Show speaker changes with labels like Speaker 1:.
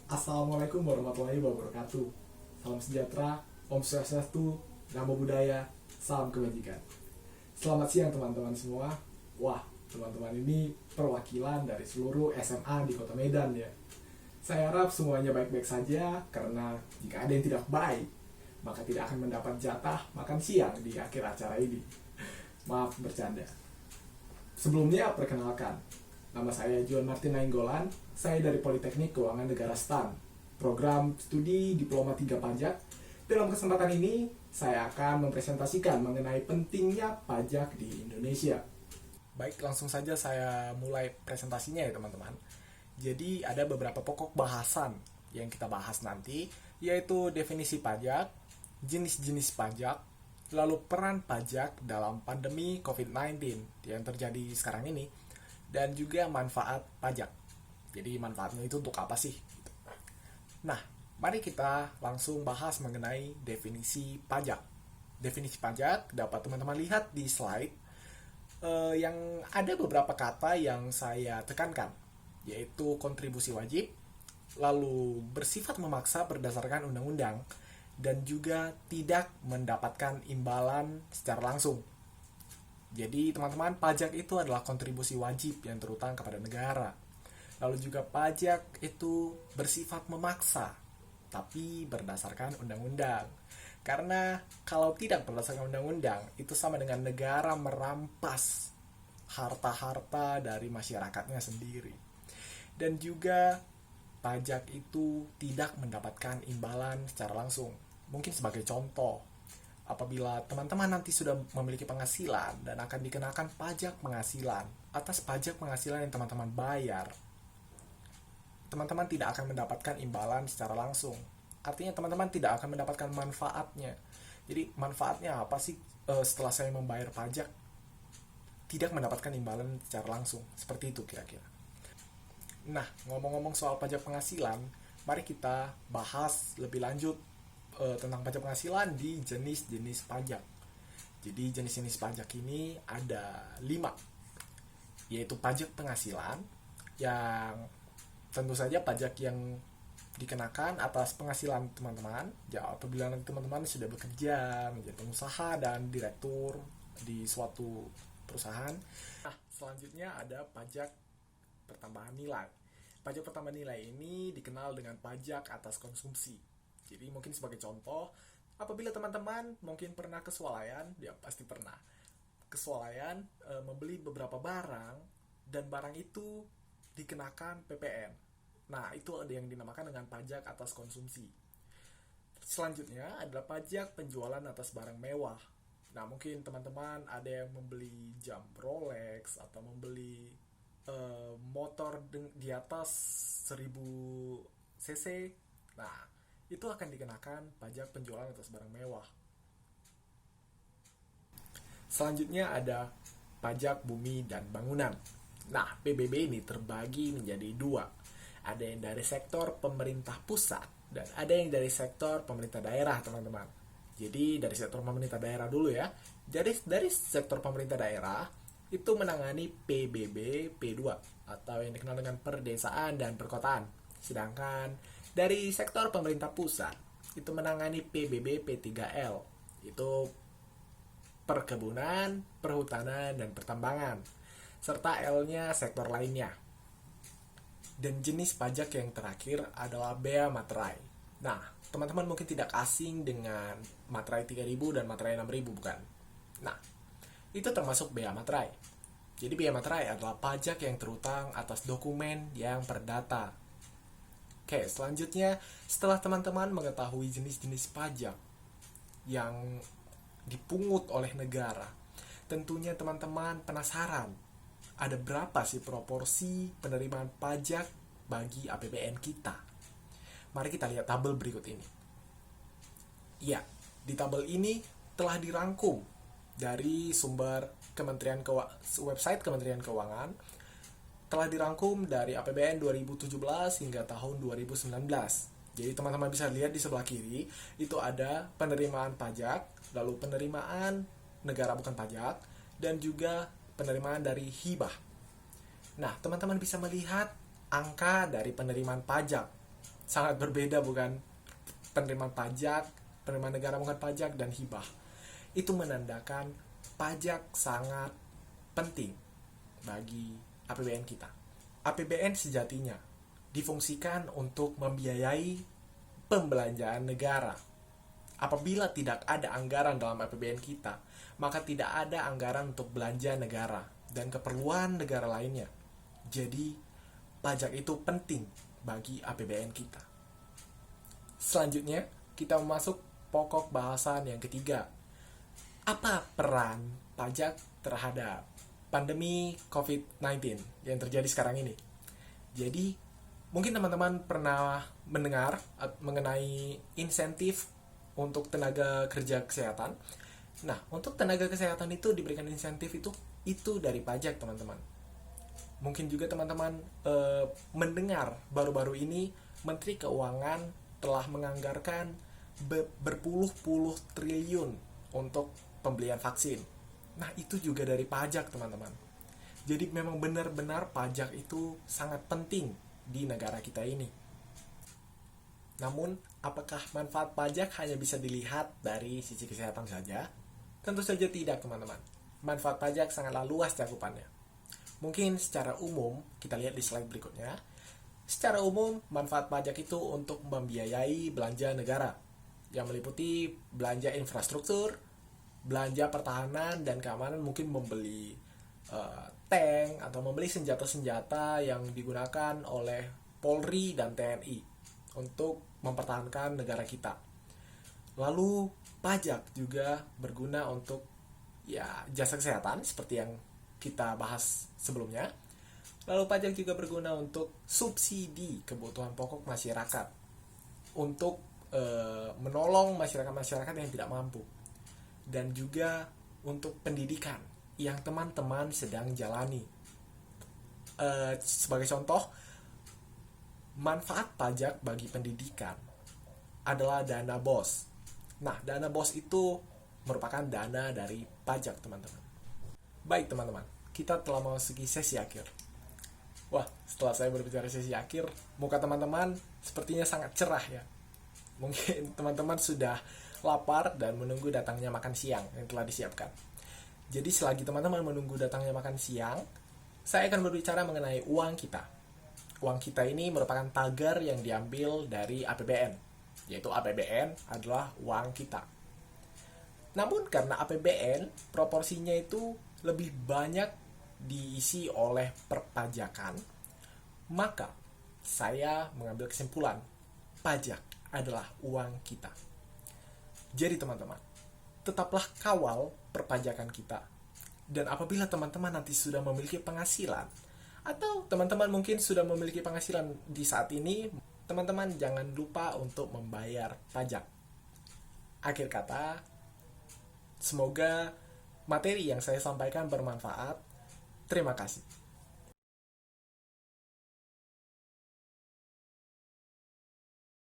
Speaker 1: Assalamualaikum warahmatullahi wabarakatuh. Salam sejahtera, Om Swastiastu, Namo Buddhaya, salam kebajikan. Selamat siang teman-teman semua. Wah, teman-teman ini perwakilan dari seluruh SMA di Kota Medan ya. Saya harap semuanya baik-baik saja, karena jika ada yang tidak baik, maka tidak akan mendapat jatah makan siang di akhir acara ini. Maaf bercanda. Sebelumnya perkenalkan, nama saya Juan Martin Nainggolan. Saya dari Politeknik Keuangan Negara STAN, program studi Diploma 3 Pajak. Dalam kesempatan ini, saya akan mempresentasikan mengenai pentingnya pajak di Indonesia. Baik, langsung saja saya mulai presentasinya ya teman-teman. Jadi ada beberapa pokok bahasan yang kita bahas nanti, yaitu definisi pajak, jenis-jenis pajak, lalu peran pajak dalam pandemi COVID-19 yang terjadi sekarang ini, dan juga manfaat pajak. Jadi manfaatnya itu untuk apa sih? Nah, mari kita langsung bahas mengenai definisi pajak. Definisi pajak dapat teman-teman lihat di slide, yang ada beberapa kata yang saya tekankan, yaitu kontribusi wajib, lalu bersifat memaksa berdasarkan undang-undang, dan juga tidak mendapatkan imbalan secara langsung. Jadi teman-teman, pajak itu adalah kontribusi wajib yang terutang kepada negara. Lalu juga pajak itu bersifat memaksa, tapi berdasarkan undang-undang. Karena kalau tidak berdasarkan undang-undang, itu sama dengan negara merampas harta-harta dari masyarakatnya sendiri. Dan juga pajak itu tidak mendapatkan imbalan secara langsung. Mungkin sebagai contoh, apabila teman-teman nanti sudah memiliki penghasilan dan akan dikenakan pajak penghasilan atas pajak penghasilan yang teman-teman bayar, teman-teman tidak akan mendapatkan imbalan secara langsung. Artinya teman-teman tidak akan mendapatkan manfaatnya. Jadi manfaatnya apa sih setelah saya membayar pajak? Tidak mendapatkan imbalan secara langsung. Seperti itu kira-kira. Nah, ngomong-ngomong soal pajak penghasilan, mari kita bahas lebih lanjut tentang pajak penghasilan di jenis-jenis pajak. Jadi jenis-jenis pajak ini ada 5, yaitu pajak penghasilan, yang tentu saja pajak yang dikenakan atas penghasilan teman-teman. Ya, apabila nanti teman-teman sudah bekerja menjadi pengusaha dan direktur di suatu perusahaan. Nah, selanjutnya ada pajak pertambahan nilai. Pajak pertambahan nilai ini dikenal dengan pajak atas konsumsi. Jadi mungkin sebagai contoh, apabila teman-teman mungkin pernah keswalayan, ya pasti pernah keswalayan membeli beberapa barang, dan barang itu dikenakan PPN. Nah, itu ada yang dinamakan dengan pajak atas konsumsi. Selanjutnya adalah pajak penjualan atas barang mewah. Nah, mungkin teman-teman ada yang membeli jam Rolex atau membeli motor di atas 1000 cc. Nah, itu akan dikenakan pajak penjualan atas barang mewah. Selanjutnya ada pajak bumi dan bangunan. Nah, PBB ini terbagi menjadi 2. Ada yang dari sektor pemerintah pusat dan ada yang dari sektor pemerintah daerah, teman-teman. Jadi dari sektor pemerintah daerah dulu ya. Jadi dari sektor pemerintah daerah itu menangani PBB P2 atau yang dikenal dengan perdesaan dan perkotaan. Sedangkan dari sektor pemerintah pusat itu menangani PBB P3L, itu perkebunan, perhutanan, dan pertambangan, serta L-nya sektor lainnya. Dan jenis pajak yang terakhir adalah bea materai. Nah, teman-teman mungkin tidak asing dengan materai 3000 dan materai 6000, bukan? Nah, itu termasuk bea materai. Jadi bea materai adalah pajak yang terutang atas dokumen yang perdata. Oke, selanjutnya setelah teman-teman mengetahui jenis-jenis pajak yang dipungut oleh negara, tentunya teman-teman penasaran, ada berapa sih proporsi penerimaan pajak bagi APBN kita? Mari kita lihat tabel berikut ini. Ya, di tabel ini telah dirangkum dari sumber website Kementerian Keuangan, telah dirangkum dari APBN 2017 hingga tahun 2019. Jadi teman-teman bisa lihat di sebelah kiri, itu ada penerimaan pajak, lalu penerimaan negara bukan pajak, dan juga penerimaan dari hibah. Nah, teman-teman bisa melihat angka dari penerimaan pajak. sangat berbeda, bukan? Penerimaan pajak, penerimaan negara bukan pajak, dan hibah. Itu menandakan pajak sangat penting bagi APBN kita. APBN sejatinya difungsikan untuk membiayai pembelanjaan negara. Apabila tidak ada anggaran dalam APBN kita, maka tidak ada anggaran untuk belanja negara dan keperluan negara lainnya. Jadi, pajak itu penting bagi APBN kita. Selanjutnya, kita masuk pokok bahasan yang ketiga. Apa peran pajak terhadap pandemi COVID-19 yang terjadi sekarang ini? Jadi, mungkin teman-teman pernah mendengar mengenai insentif untuk tenaga kerja kesehatan. Nah, untuk tenaga kesehatan itu diberikan insentif itu dari pajak, teman-teman. Mungkin juga teman-teman mendengar baru-baru ini Menteri Keuangan telah menganggarkan berpuluh-puluh triliun untuk pembelian vaksin. Nah, itu juga dari pajak, teman-teman. Jadi memang benar-benar pajak itu sangat penting di negara kita ini. Namun, apakah manfaat pajak hanya bisa dilihat dari sisi kesehatan saja? Tentu saja tidak, teman-teman. Manfaat pajak sangatlah luas cakupannya. Mungkin secara umum, kita lihat di slide berikutnya. Secara umum, manfaat pajak itu untuk membiayai belanja negara, yang meliputi belanja infrastruktur, belanja pertahanan dan keamanan, mungkin membeli tank atau membeli senjata-senjata yang digunakan oleh Polri dan TNI untuk mempertahankan negara kita. Lalu pajak juga berguna untuk jasa kesehatan seperti yang kita bahas sebelumnya. Lalu pajak juga berguna untuk subsidi kebutuhan pokok masyarakat, untuk menolong masyarakat-masyarakat yang tidak mampu, dan juga untuk pendidikan yang teman-teman sedang jalani. Sebagai contoh, manfaat pajak bagi pendidikan adalah dana BOS. Nah, dana BOS itu merupakan dana dari pajak, teman-teman. Baik, teman-teman, kita telah memasuki sesi akhir. Wah, setelah saya berbicara sesi akhir, muka teman-teman sepertinya sangat cerah ya. Mungkin teman-teman sudah lapar dan menunggu datangnya makan siang yang telah disiapkan. Jadi selagi teman-teman menunggu datangnya makan siang, saya akan berbicara mengenai uang kita. Uang kita ini merupakan tagar yang diambil dari APBN, yaitu APBN adalah uang kita. Namun karena APBN proporsinya itu lebih banyak diisi oleh perpajakan, maka saya mengambil kesimpulan pajak adalah uang kita. Jadi teman-teman, tetaplah kawal perpajakan kita. Dan apabila teman-teman nanti sudah memiliki penghasilan, atau teman-teman mungkin sudah memiliki penghasilan di saat ini, teman-teman jangan lupa untuk membayar pajak. Akhir kata, semoga materi yang saya sampaikan bermanfaat. Terima kasih.